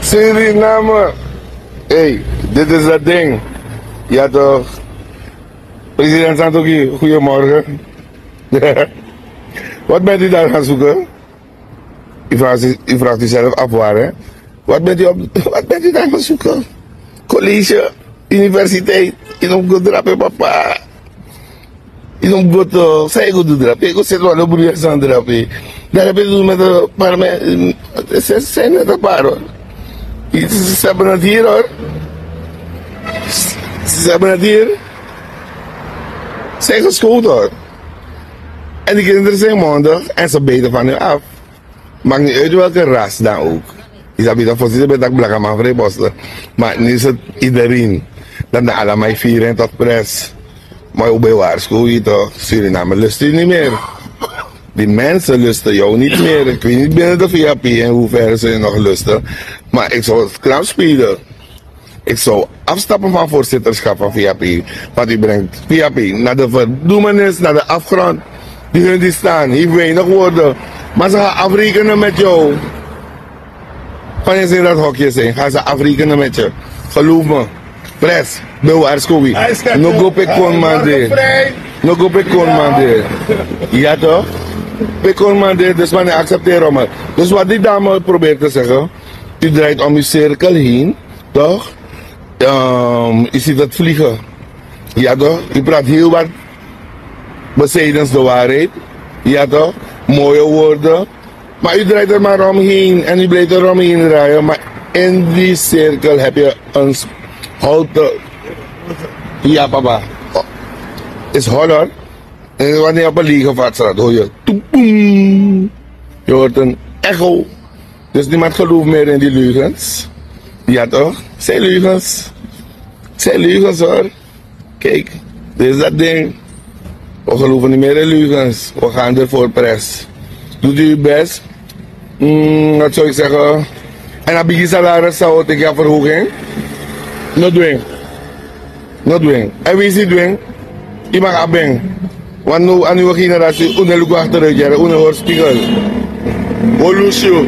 Suriname. Hey, dit is dat ding. Ja toch? President Santoki, goedemorgen. Wat bent u daar gaan zoeken? U vraagt uzelf af waar, hè? Wat bent u daar gaan zoeken? College, universiteit, in goed drapen, papa. In goed, zij goed drapen. Ik zit wel op broer aan drapen. Daar heb je doen met een paar mensen. Ze zijn net een paar hoor. Ze hebben het hier hoor. Ze hebben het hier. Ze zijn geschoold hoor. En die kinderen zijn mondig en ze beten van u af. Maakt niet uit welke ras dan ook. Je hebt dat voorzien bij dat blakke man vrijposten. Maar nu is het iedereen. Dan de allemaal vieren tot pres. Maar ook bij waarschuw je toch. Suriname lust u niet meer. Die mensen lusten jou niet meer. Ik weet niet binnen de VAP in hoeverre ze je nog lusten. Maar ik zou het knap spelen. Ik zou afstappen van voorzitterschap van VAP. Want u brengt VAP naar de verdoemenis, naar de afgrond. Die staan, hier weinig woorden. Maar ze gaan afrekenen met jou. Wanneer ze in dat hokje zijn, gaan ze afrekenen met je. Geloof me. Pres, bewaarschuwing. No go pekon mande. No go pekon mande. Ja toch? Pekon mande, dus wanneer accepteer me. Dus wat die dame probeert te zeggen. U draait om uw cirkel heen, toch? U ziet het vliegen. Ja toch? U praat heel wat bezijdens de waarheid. Ja toch? Mooie woorden. Maar u draait er maar omheen en u blijft er omheen draaien. Maar in die cirkel heb je een holte. Ja papa. Is hol hoor. En wanneer je op een lege vaartstraat hoor je toepoem. Je hoort een echo. Dus niemand gelooft meer in die leugens. Ja toch? Zijn leugens. Zijn leugens hoor. Kijk, dit is dat ding. We geloven niet meer in leugens. We gaan ervoor pres. Doet u uw best. Wat zou ik zeggen? En dan begin salaris zou ik gaan verhogen. No doen. No doen. En wie is die doen? Je mag abeng. Want nu aan uw generatie, uneluk achteruit jaren, unelhoor spiegel. Olusio.